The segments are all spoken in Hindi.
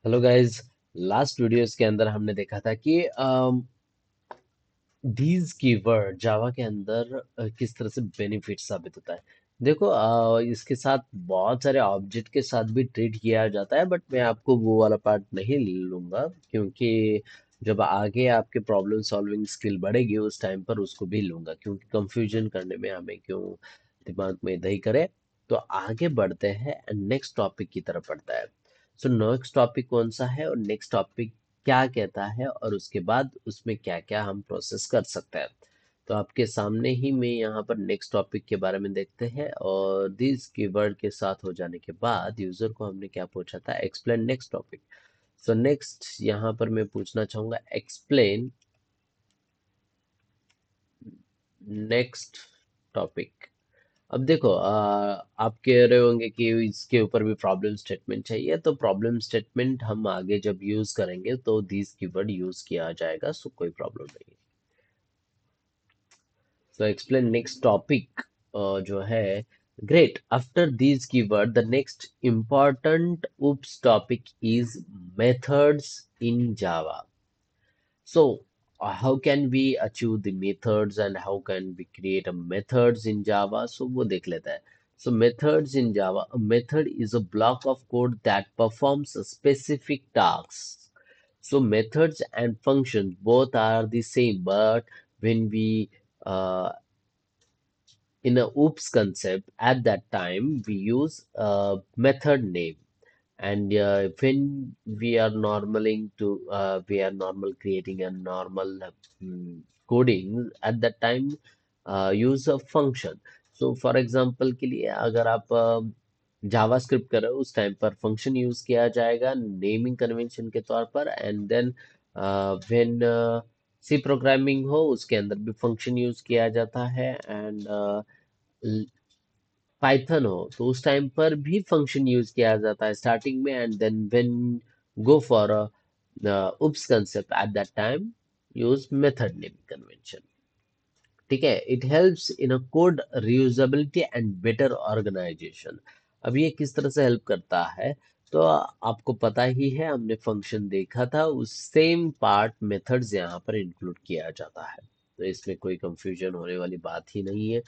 Hello guys. लास्ट वीडियोस के अंदर हमने देखा था कि दीज कीवर्ड जावा के अंदर किस तरह से बेनिफिट साबित होता है। देखो, इसके साथ बहुत सारे ऑब्जेक्ट के साथ भी ट्रीट किया जाता है, बट मैं आपको वो वाला पार्ट नहीं लूंगा, क्योंकि जब आगे आपके प्रॉब्लम सॉल्विंग स्किल बढ़ेगी उस टाइम पर उसको भी लूंगा, क्योंकि कंफ्यूजन करने में हमें क्यों दिमाग में दही करे। तो आगे बढ़ते हैं, नेक्स्ट टॉपिक की तरफ बढ़ता है। सो नेक्स्ट टॉपिक कौन सा है और नेक्स्ट टॉपिक क्या कहता है, और उसके बाद उसमें क्या क्या हम प्रोसेस कर सकते हैं। तो आपके सामने ही में यहाँ पर नेक्स्ट टॉपिक के बारे में देखते हैं, और दिस कीवर्ड के साथ हो जाने के बाद यूजर को हमने क्या पूछा था, explain next topic. So next यहाँ पर मैं पूछना चाहूंगा, एक्सप्लेन नेक्स्ट टॉपिक। अब देखो, आप कह रहे होंगे कि इसके ऊपर भी प्रॉब्लम स्टेटमेंट चाहिए, तो प्रॉब्लम स्टेटमेंट हम आगे जब यूज करेंगे तो दिस कीवर्ड यूज किया जाएगा, सो कोई प्रॉब्लम नहीं। सो एक्सप्लेन नेक्स्ट टॉपिक जो है, great. After this keyword the next important oops topic is methods in Java. So, how can we achieve the methods and how can we create a methods in Java? So, वो देख लेते हैं. So, methods in Java, a method is a block of code that performs a specific task. So, methods and functions both are the same, but when we in a oops concept at that time we use a method name, and when we are normaling to we are normal creating a normal coding at that time use a function. So for example के लिए अगर आप जावा स्क्रिप्ट कर रहे हो उस टाइम पर फंक्शन यूज किया जाएगा नेमिंग कन्वेंशन के तौर पर, and then when C programming हो उसके अंदर भी फंक्शन यूज किया जाता है, एंड पाइथन हो तो उस टाइम पर भी फंक्शन यूज किया जाता है स्टार्टिंग में, and then when go for OOPs concept at that time use method naming convention. ठीक है, it helps in a code reusability and better organization. अब ये किस तरह से हेल्प करता है, तो आपको पता ही है, हमने फंक्शन देखा था, उस सेम पार्ट मेथड्स यहाँ पर इंक्लूड किया जाता है, तो इसमें कोई कंफ्यूजन होने वाली बात ही नहीं है।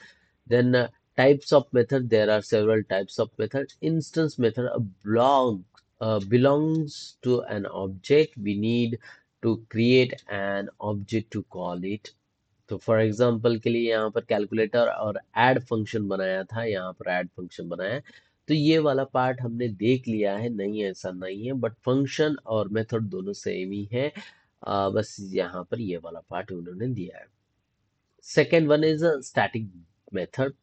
Then types of method, there are several types of method. Instance method, a block belongs to an object. We need to create an object to call it. तो फॉर एग्जाम्पल के लिए यहाँ पर कैलकुलेटर और ऐड फंक्शन बनाया था, यहाँ पर ऐड फंक्शन बनाया है। तो ये वाला पार्ट हमने देख लिया है, नहीं ऐसा नहीं है, बट फंक्शन और मेथड दोनों सेम ही है। बस यहाँ पर ये वाला पार्ट उन्होंने दिया है। Second one is a static method.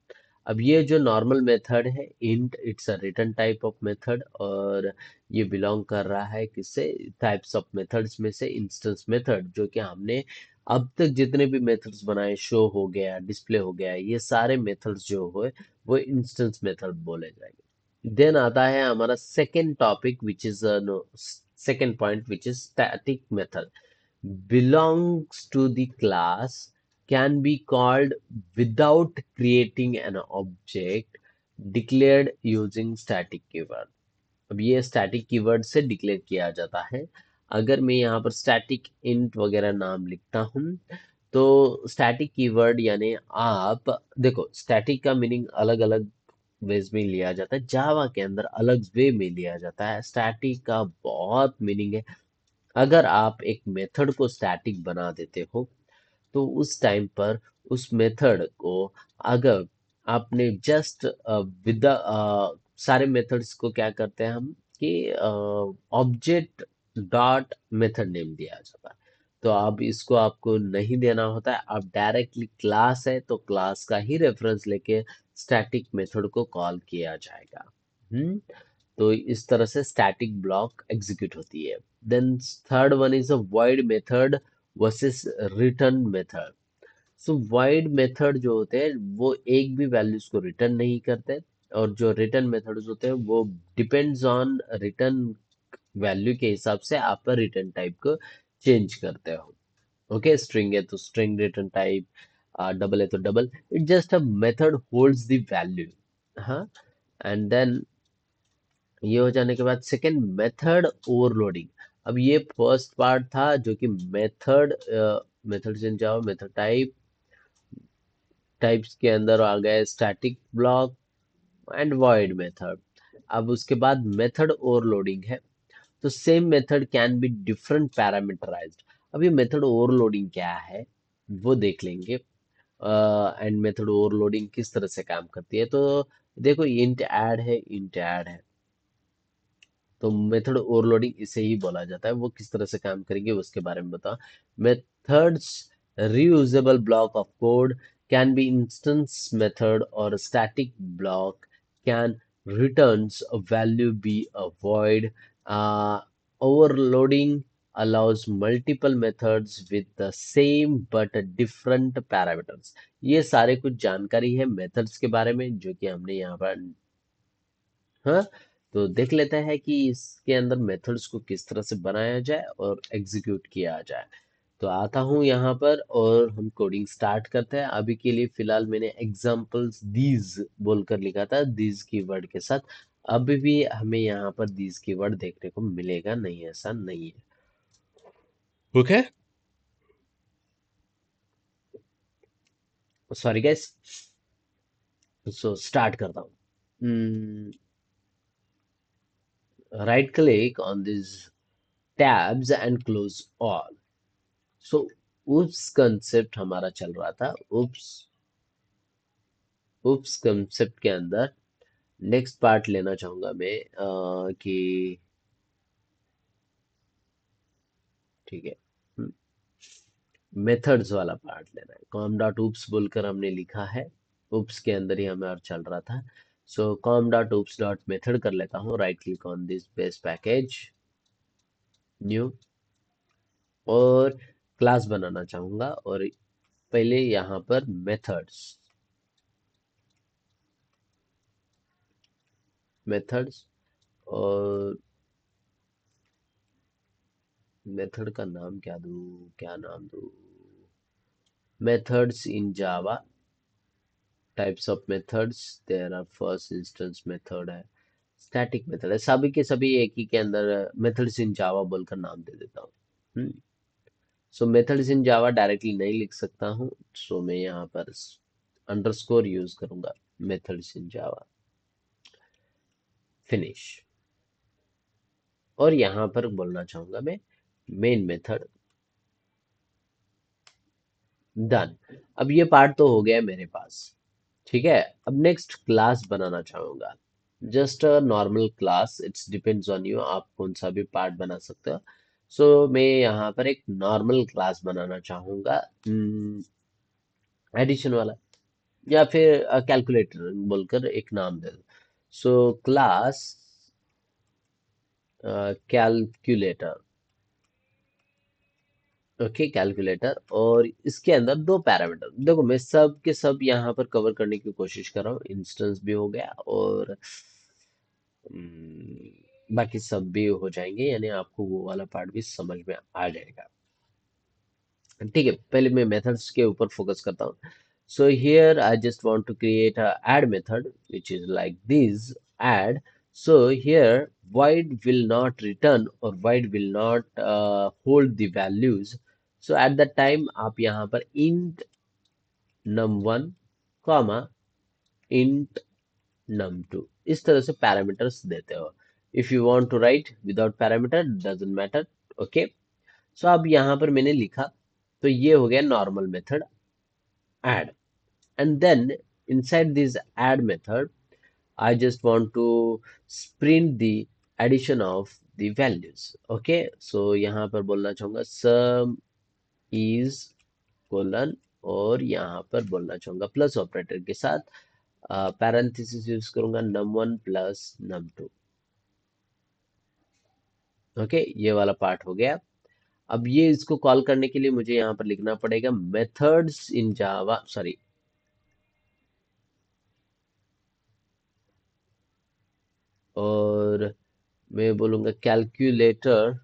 अब ये जो नॉर्मल मेथड है int, it's a return type of method, और ये बिलोंग कर रहा है किससे, टाइप्स ऑफ मेथड्स में से इंस्टेंस मेथड, जो कि हमने अब तक जितने भी मेथड्स बनाए, शो हो गया, डिस्प्ले हो गया, ये सारे मेथड्स जो हुए वो इंस्टेंस मेथड बोले जाएंगे। देन आता है हमारा second topic which is no second point which is static method, belongs to the class, can be called without creating an object, declared using static keyword. अब ये स्टैटिक कीवर्ड से डिक्लेयर किया जाता है। अगर मैं यहाँ पर स्टैटिक इंट वगैरह नाम लिखता हूँ, तो स्टैटिक कीवर्ड यानी आप देखो, स्टैटिक का मीनिंग अलग अलग वेज में लिया जाता है, जावा के अंदर अलग वे में लिया जाता है। स्टैटिक का बहुत मीनिंग है। अगर आप एक मेथड को स्टैटिक बना देते हो तो उस टाइम पर उस मेथड को, अगर आपने जस्ट विद सारे मेथड्स को क्या करते हैं हम कि ऑब्जेक्ट डॉट मेथड नेम दिया जाता है, तो अब इसको आपको नहीं देना होता है, आप डायरेक्टली क्लास है तो क्लास का ही रेफरेंस लेके स्टैटिक मेथड को कॉल किया जाएगा। हम्म तो इस तरह से स्टैटिक ब्लॉक एग्जीक्यूट होती है। Then third one is a void method versus return method. So void method जो होते हैं वो एक भी वैल्यूज को रिटर्न नहीं करते, और जो रिटर्न मेथड्स होते हैं वो डिपेंड्स ऑन रिटर्न वैल्यू के हिसाब से आप रिटर्न टाइप को चेंज करते हो। ओके, स्ट्रिंग है तो स्ट्रिंग रिटर्न टाइप, डबल है तो double, it just a method holds the value. हाँ, एंड देन ये हो जाने के बाद सेकंड मेथड ओवरलोडिंग। अब ये फर्स्ट पार्ट था जो कि methods in Java, method types के अंदर आ गए static block and void method. अब उसके बाद मेथड ओवरलोडिंग है। तो same method can be different parameterized. अब ये मेथड ओवरलोडिंग क्या है वो देख लेंगे। एंड मेथड ओवरलोडिंग किस तरह से काम करती है। तो देखो इंट ऐड है। तो मेथड ओवरलोडिंग इसे ही बोला जाता है। वो किस तरह से काम करेंगे उसके बारे में बताओ। Methods reusable block of code can be instance method or a static block can returns a value be a void. Overloading allows multiple methods with the same but different parameters। ये सारे कुछ जानकारी है मेथड्स के बारे में जो कि हमने यहाँ पर। हाँ, तो देख लेते हैं कि इसके अंदर मेथड्स को किस तरह से बनाया जाए और एग्जीक्यूट किया जाए। तो आता हूँ यहाँ पर और हम कोडिंग स्टार्ट करते हैं। अभी के लिए फिलहाल मैंने एग्जाम्पल्स दीज बोलकर लिखा था दीज कीवर्ड के साथ। अभी भी हमें यहाँ पर दीज कीवर्ड देखने को मिलेगा नहीं, ऐसा नहीं है। Okay, sorry guys. So start करता हूँ। Right click on this tabs and close all। So oops concept हमारा चल रहा था। उप्स उप्स कंसेप्ट के अंदर नेक्स्ट पार्ट लेना चाहूंगा मैं कि ठीक है, मेथड्स वाला पार्ट लेना है। कॉम डॉट उप्स बोलकर हमने लिखा है। उप्स के अंदर ही हमें और चल रहा था। सो कॉम डॉट उप्स डॉट मेथड कर लेता हूँ। Right click on this base package, new, और क्लास बनाना चाहूंगा। और पहले यहाँ पर मेथड्स और मेथड का नाम क्या दूँ, क्या नाम दूँ। Methods in Java, types of methods there are, first instance method है, स्टैटिक मेथड है। सभी के सभी एक ही के अंदर मेथड्स इन जावा बोलकर नाम दे देता हूँ। सो मेथड्स इन जावा डायरेक्टली नहीं लिख सकता हूँ। सो मैं यहाँ पर अंडरस्कोर यूज करूंगा। Methods in Java, finish. और यहाँ पर बोलना चाहूंगा मैं मेन मेथड, डन। अब ये पार्ट तो हो गया है मेरे पास। ठीक है, अब नेक्स्ट क्लास बनाना चाहूंगा। Just a normal class, it's depends on you, आप कौन सा भी पार्ट बना सकते हो। सो मैं यहाँ पर एक नॉर्मल क्लास बनाना चाहूंगा, एडिशन वाला, या फिर कैलकुलेटर बोलकर एक नाम दे दो। So class calculator. Okay, calculator. और इसके अंदर दो पैरामीटर देखो, मैं सब के सब यहाँ पर कवर करने की कोशिश कर रहा हूँ। इंस्टेंस भी हो गया और बाकी सब भी हो जाएंगे, यानी आपको वो वाला पार्ट भी समझ में आ जाएगा। ठीक है, पहले मैं मेथड्स के ऊपर फोकस करता हूँ। So here I just want to create a add method which is like this add. So here void will not return or void will not hold the values। so at that time आप यहाँ पर int num1 comma int num2 इस तरह से पैरामीटर्स देते हो। If you want to write without parameter doesn't matter. Okay, so अब यहाँ पर मैंने लिखा। तो ये हो गया normal method add। and then inside this add method I just want to print the addition of the values। okay, so यहाँ पर बोलना चाहूंगा sum is कोलन, और यहाँ पर बोलना चाहूंगा प्लस ऑपरेटर के साथ पैरेंथेसिस यूज करूंगा num1 प्लस num2। ओके, ये वाला पार्ट हो गया। अब ये इसको कॉल करने के लिए मुझे यहाँ पर लिखना पड़ेगा मेथड्स इन जावा, सॉरी, और मैं बोलूंगा कैलकुलेटर,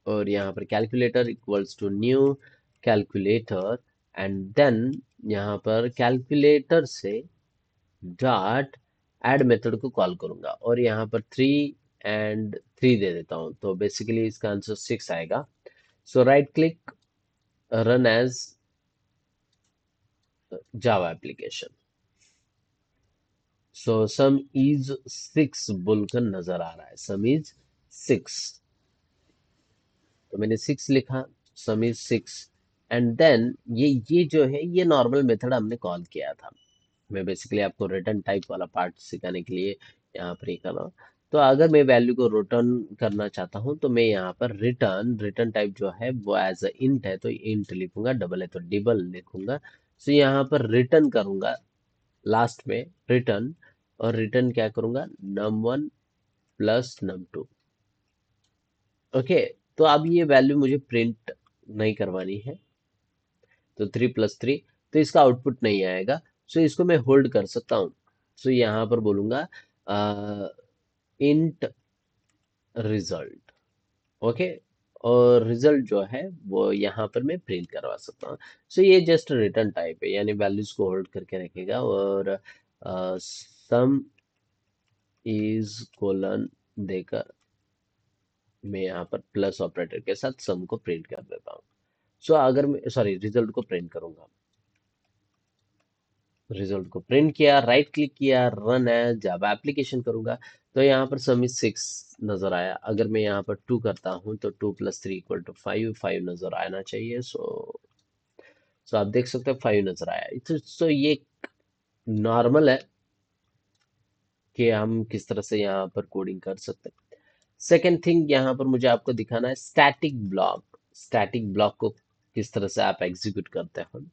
और यहाँ पर calculator equals to new calculator. And then यहाँ पर कैलकुलेटर से डॉट ऐड मेथड को कॉल करूंगा और यहाँ पर 3 दे देता हूँ, तो बेसिकली इसका आंसर 6 आएगा। So right click, run as Java application. So sum is 6 बोलकर नजर आ रहा है, सम इज 6, तो मैंने 6 लिखा, सम इज 6। एंड देन ये जो है ये नॉर्मल मेथड हमने कॉल किया था। मैं बेसिकली आपको रिटर्न टाइप वाला पार्ट सिखाने के लिए यहाँ पर ये कर रहा हूँ। तो अगर मैं वैल्यू को रिटर्न करना चाहता हूँ तो मैं यहाँ पर रिटर्न टाइप जो है वो एज अ इंट है तो इंट लिखूंगा, डबल है तो डबल लिखूंगा। सो यहाँ पर रिटर्न करूंगा लास्ट में रिटर्न, और रिटर्न क्या करूंगा, num1 प्लस num2। ओके, तो अब ये वैल्यू मुझे प्रिंट नहीं करवानी है, तो 3 + 3, तो इसका आउटपुट नहीं आएगा। सो इसको मैं होल्ड कर सकता हूँ। सो यहाँ पर बोलूंगा इंट रिजल्ट। ओके, और रिजल्ट जो है वो यहाँ पर मैं प्रिंट करवा सकता हूँ। सो ये जस्ट रिटर्न टाइप है, यानी वैल्यूज को होल्ड करके रखेगा, और सम इज कोलन देकर मैं यहाँ पर प्लस ऑपरेटर के साथ सम को प्रिंट कर देता हूँ। सो अगर मैं सॉरी रिजल्ट को प्रिंट करूंगा, रिजल्ट को प्रिंट किया, राइट क्लिक किया, रन एज जावा एप्लीकेशन करूंगा, तो यहाँ पर सम इज 6 नजर आया। अगर मैं यहाँ पर 2 करता हूँ तो 2 + 3 = 5, 5 नजर आना चाहिए। सो आप देख सकते हो 5 नजर आया। सो ये नॉर्मल है कि हम किस तरह से यहाँ पर कोडिंग कर सकते हैं। सेकेंड थिंग यहाँ पर मुझे आपको दिखाना है स्टैटिक ब्लॉक। स्टैटिक ब्लॉक को किस तरह से आप एग्जीक्यूट करते हैं।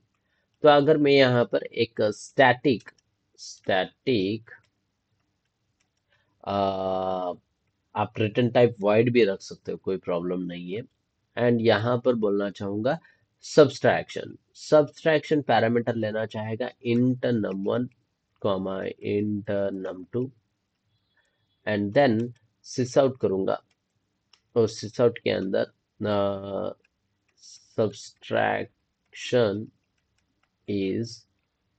तो अगर मैं यहाँ पर एक स्टैटिक स्टैटिक आप रिटर्न टाइप void भी रख सकते हो, कोई प्रॉब्लम नहीं है। एंड यहाँ पर बोलना चाहूंगा सब्सट्रैक्शन। सब्सट्रैक्शन पैरामीटर लेना चाहेगा int num1 comma int num2, and then sys out करूंगा, और सिस आउट के अंदर सब्सट्रैक्शन इज,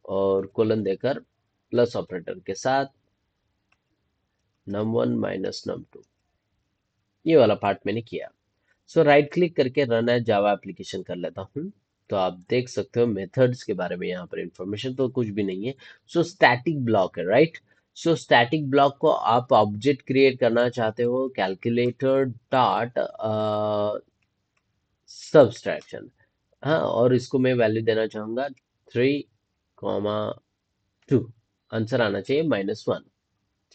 और कोलन देकर प्लस ऑपरेटर के साथ num1 माइनस num2, ये वाला पार्ट मैंने किया। सो राइट क्लिक करके रन एज जावा एप्लीकेशन कर लेता हूँ। तो आप देख सकते हो मेथड्स के बारे में यहाँ पर इंफॉर्मेशन तो कुछ भी नहीं है। सो स्टैटिक ब्लॉक है, राइट। सो स्टैटिक ब्लॉक को आप ऑब्जेक्ट क्रिएट करना चाहते हो, कैलकुलेटर डॉट सब्सट्रैक्शन, हाँ, और इसको मैं वैल्यू देना चाहूंगा 3, 2, आंसर आना चाहिए -1।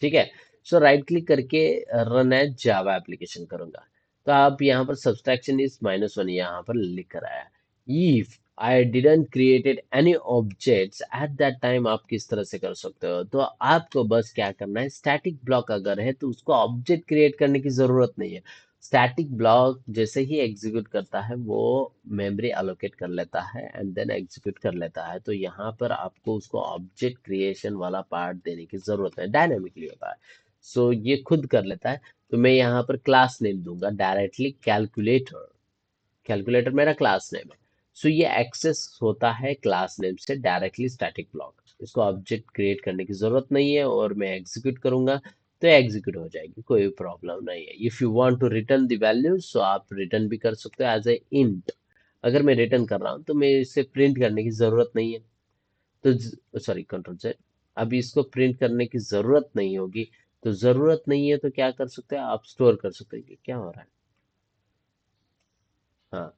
ठीक है। सो राइट क्लिक करके रन एज जावा एप्लीकेशन करूंगा, तो आप यहाँ पर सब्सट्रैक्शन इज -1 यहाँ पर लिख कर आया। If I didn't created any objects eight that time, आप किस तरह से कर सकते हो, तो आपको बस क्या करना है, स्टैटिक ब्लॉक अगर है तो उसको ऑब्जेक्ट क्रिएट करने की जरूरत नहीं है। स्टैटिक ब्लॉक जैसे ही एग्जीक्यूट करता है वो मेमोरी अलोकेट कर लेता है एंड देन एग्जीक्यूट कर लेता है। तो यहाँ पर आपको उसको ऑब्जेक्ट क्रिएशन वाला पार्ट देने की जरूरत है, डायनामिकली होता है। सो ये खुद कर लेता है। तो मैं यहाँ पर क्लास नेम दूंगा डायरेक्टली कैलकुलेटर। कैलकुलेटर मेरा क्लास नेम है। सो ये एक्सेस होता है क्लास नेम से डायरेक्टली स्टैटिक ब्लॉक, इसको ऑब्जेक्ट क्रिएट करने की जरूरत नहीं है, और मैं एग्जीक्यूट करूंगा तो एग्जीक्यूट हो जाएगी, कोई प्रॉब्लम नहीं है। If you want to return the values so आप रिटर्न भी कर सकते हो एज ए इंट। अगर मैं रिटर्न कर रहा हूँ तो मैं इसे प्रिंट करने की जरूरत नहीं है, तो सॉरी कंट्रोल Z, अभी इसको प्रिंट करने की जरूरत नहीं होगी। तो जरूरत नहीं है तो क्या कर सकते हैं, आप स्टोर कर सकते हैं। क्या हो रहा है, हाँ,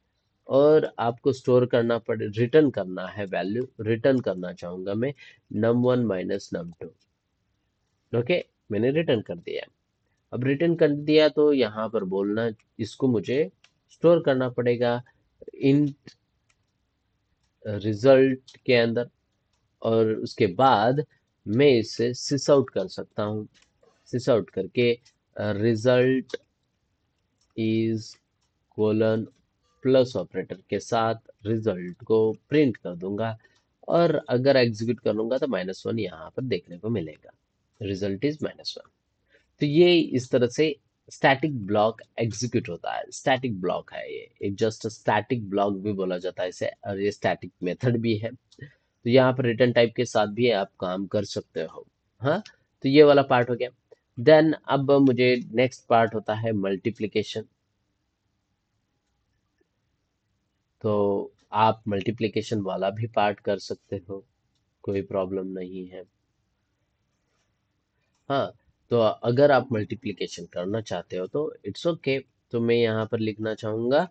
और आपको स्टोर करना पड़े, रिटर्न करना है वैल्यू, रिटर्न करना चाहूंगा मैं num1 माइनस num2। ओके, मैंने रिटर्न कर दिया। अब रिटर्न कर दिया तो यहाँ पर बोलना, इसको मुझे स्टोर करना पड़ेगा इन रिजल्ट के अंदर, और उसके बाद मैं इसे सिस आउट कर सकता हूँ। सिस आउट करके result is colon plus operator के साथ रिजल्ट को प्रिंट कर दूंगा, और अगर एग्जीक्यूट करूंगा तो -1 यहाँ पर देखने को मिलेगा, रिजल्ट इज -1। तो ये इस तरह से स्टैटिक ब्लॉक एग्जीक्यूट होता है। स्टैटिक ब्लॉक है ये, एक जस्ट स्टैटिक ब्लॉक भी बोला जाता है इसे, और ये स्टैटिक मेथड भी है। तो यहाँ पर रिटर्न टाइप के साथ भी आप काम कर सकते हो। हाँ, तो ये वाला पार्ट हो गया। देन अब मुझे नेक्स्ट पार्ट होता है मल्टीप्लिकेशन। तो आप मल्टीप्लिकेशन वाला भी पार्ट कर सकते हो, कोई प्रॉब्लम नहीं है। हाँ, तो अगर आप मल्टीप्लिकेशन करना चाहते हो तो इट्स ओके। तो मैं यहाँ पर लिखना चाहूँगा,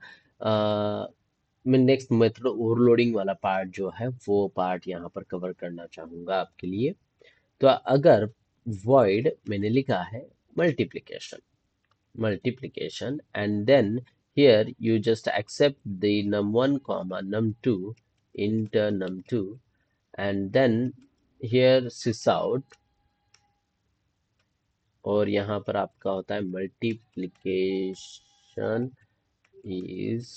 मैं नेक्स्ट मेथड ओवरलोडिंग वाला पार्ट जो है वो पार्ट यहाँ पर कवर करना चाहूँगा आपके लिए। तो अगर void मैंने लिखा है multiplication, and then here you just accept the num1 comma num2 int num2, and then here sys out, और यहाँ पर आपका होता है मल्टीप्लिकेशन इज,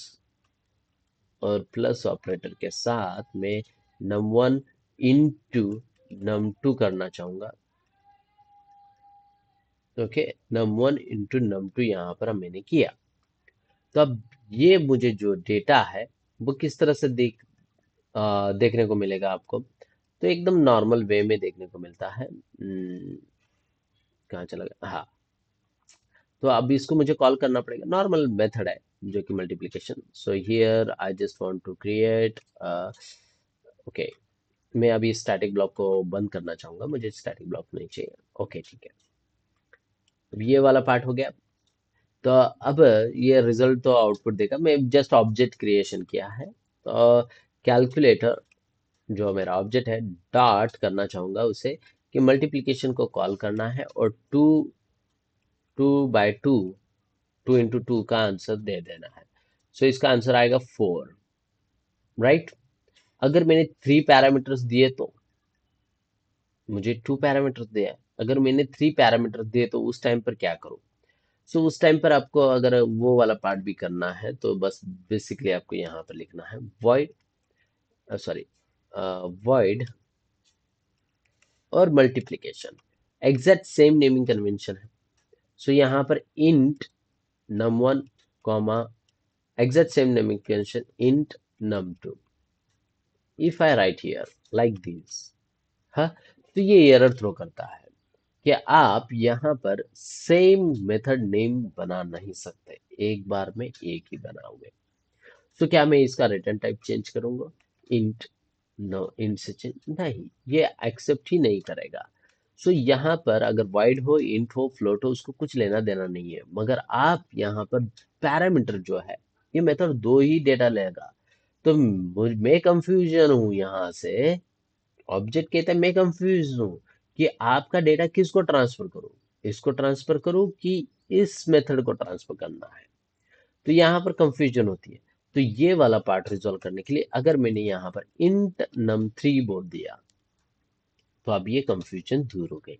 और प्लस ऑपरेटर के साथ में num1 इंटू num2 करना चाहूंगा। ओके, num1 इंटू num2 यहाँ पर मैंने किया। तो अब ये मुझे जो डेटा है वो किस तरह से देखने को मिलेगा आपको। तो एकदम नॉर्मल वे में देखने को मिलता है। कहाँ चला गया, हाँ। तो अब इसको मुझे कॉल करना पड़ेगा, नॉर्मल मेथड है जो कि multiplication. So here I just want to create, okay, मैं अभी स्टैटिक ब्लॉक को बंद करना चाहूंगा, मुझे स्टैटिक ब्लॉक नहीं चाहिए। ओके, ठीक है। अब ये वाला पार्ट हो गया। तो अब ये रिजल्ट तो आउटपुट देगा, मैं जस्ट ऑब्जेक्ट क्रिएशन किया है। तो कैलकुलेटर जो मेरा ऑब्जेक्ट है, डॉट करना चाहूंगा उसे कि मल्टीप्लिकेशन को कॉल करना है, और टू, 2 by 2, 2 into 2 का आंसर दे देना है। सो इसका आंसर आएगा 4, राइट। अगर मैंने 3 पैरामीटर्स दिए तो मुझे 2 पैरामीटर्स दिया है। अगर मैंने 3 पैरामीटर्स दिए तो उस टाइम पर क्या करूं। सो उस टाइम पर आपको अगर वो वाला पार्ट भी करना है तो बस बेसिकली आपको यहाँ पर लिखना है void, सॉरी, void और multiplication, exact same naming convention है। सो यहाँ पर int num1 comma exact same naming convention int num2, if I write here like this, हाँ, तो ये एरर थ्रो करता है कि आप यहाँ पर सेम मेथड नेम बना नहीं सकते, एक बार में एक ही बनाओगे। तो क्या मैं इसका रिटर्न टाइप चेंज करूंगा, इंट, नो, इंट से चेंज नहीं, ये एक्सेप्ट ही नहीं करेगा। सो यहाँ पर अगर वाइड हो, इंट हो, फ्लोट हो, उसको कुछ लेना देना नहीं है। मगर आप यहाँ पर पैरामीटर जो है, ये मेथड दो ही डेटा लेगा। तो मैं कंफ्यूजन हूँ यहाँ से। ऑब्जेक्ट कहता है मैं कंफ्यूज हूँ कि आपका डेटा किसको ट्रांसफर करूँ, इसको ट्रांसफर करूँ कि इस मेथड को ट्रांसफर करना है। तो यहाँ पर कंफ्यूजन होती है। तो ये वाला पार्ट रिजॉल्व करने के लिए अगर मैंने यहाँ पर इंट num3 बोल दिया तो अब ये कंफ्यूजन दूर हो गई।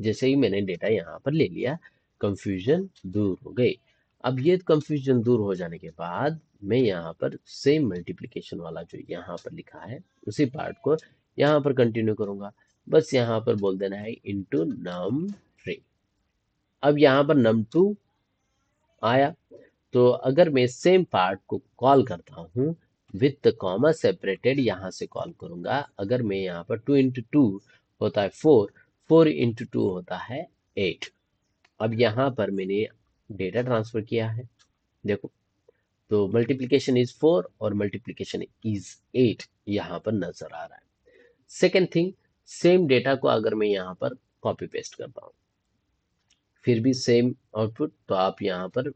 जैसे ही मैंने डेटा यहाँ पर ले लिया, कंफ्यूजन दूर हो गई। अब ये कंफ्यूजन दूर हो जाने के बाद मैं यहाँ पर सेम मल्टीप्लिकेशन वाला जो यहाँ पर लिखा है उसी पार्ट को यहाँ पर कंटिन्यू करूंगा। बस यहाँ पर बोल देना है इंटू num3। अब यहाँ पर num2 आया। तो अगर मैं सेम पार्ट को कॉल करता हूँ विथ कॉमा सेपरेटेड, यहाँ से कॉल करूंगा। अगर मैं यहाँ पर 2 into 2 होता है 4, 4 into 2 होता है 8। अब यहाँ पर मैंने डेटा ट्रांसफर किया है, देखो। तो मल्टीप्लिकेशन इज 4 और मल्टीप्लिकेशन इज 8 यहाँ पर नजर आ रहा है। सेकेंड थिंग, सेम डेटा को अगर मैं यहाँ पर कॉपी पेस्ट करता हूँ फिर भी सेम आउटपुट, तो आप यहाँ पर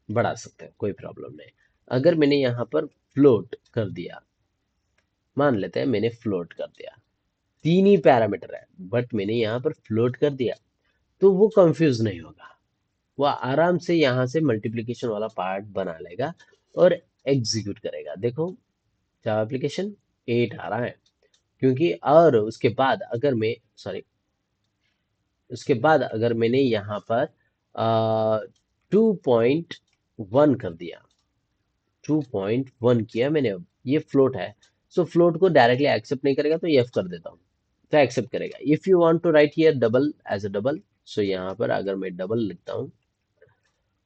बढ़ा सकते हैं, कोई प्रॉब्लम नहीं। अगर मैंने यहाँ पर फ्लोट कर दिया, मान लेते हैं मैंने फ्लोट कर दिया, तीन ही पैरामीटर है बट मैंने यहाँ पर फ्लोट कर दिया, तो वो कंफ्यूज नहीं होगा। वो आराम से यहाँ से मल्टीप्लिकेशन वाला पार्ट बना लेगा और एग्जीक्यूट करेगा। देखो, जावा एप्लीकेशन 8 आ रहा है, क्योंकि और उसके बाद अगर मैं, सॉरी, उसके बाद अगर मैंने यहाँ पर 2.1 कर दिया, 2.1 किया मैंने, अब ये फ्लोट है। सो फ्लोट को डायरेक्टली एक्सेप्ट नहीं करेगा, तो एफ कर देता हूँ तो एक्सेप्ट करेगा। If you want to write here double as a double, so यहाँ पर अगर मैं डबल लिखता हूँ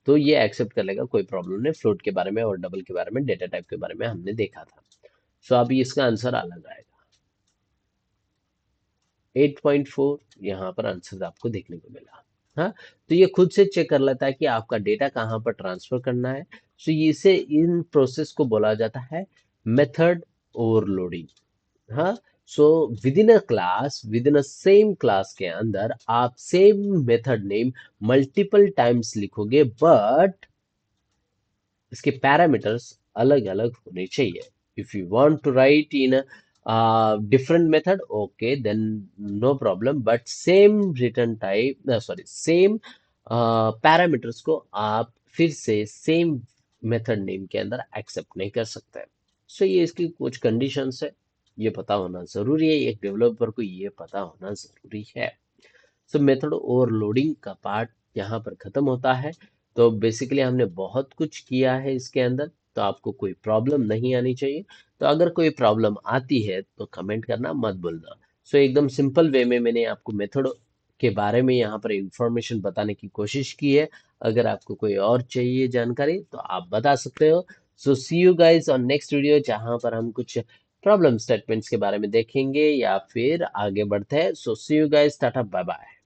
तो ये एक्सेप्ट कर लेगा, कोई प्रॉब्लम नहीं। फ्लोट के बारे में और डबल के बारे में, डेटा टाइप के बारे में हमने देखा था। सो अभी इसका आंसर अलग आएगा। 8.4 यहाँ पर आंसर आपको देखने को मिला। हाँ, तो ये खुद से चेक कर लेता है कि आपका डेटा कहाँ पर ट्रांसफर करना है। सो इसे इन प्रोसेस को बोला जाता है मेथड ओवरलोडिंग। हाँ, so within a same class के अंदर आप same method name multiple times लिखोगे, बट इसके पैरामीटर्स अलग अलग होने चाहिए। If you want to write in different method, okay then no problem, but same return type, sorry same parameters को आप फिर से सेम मेथड नेम के अंदर एक्सेप्ट नहीं कर सकते। सो ये इसकी कुछ कंडीशंस है, ये पता होना जरूरी है, एक डेवलपर को ये पता होना जरूरी है। सो मेथड ओवरलोडिंग का पार्ट यहाँ पर खत्म होता है। तो बेसिकली हमने बहुत कुछ किया है इसके अंदर, तो आपको कोई प्रॉब्लम नहीं आनी चाहिए। तो अगर कोई प्रॉब्लम आती है तो कमेंट करना मत भूलना। सो एकदम सिंपल वे में मैंने आपको मेथड के बारे में यहाँ पर इंफॉर्मेशन बताने की कोशिश की है। अगर आपको कोई और चाहिए जानकारी तो आप बता सकते हो। So see you guys on next video, जहाँ पर हम कुछ प्रॉब्लम स्टेटमेंट्स के बारे में देखेंगे या फिर आगे बढ़ते हैं। So see you guys, tata bye bye.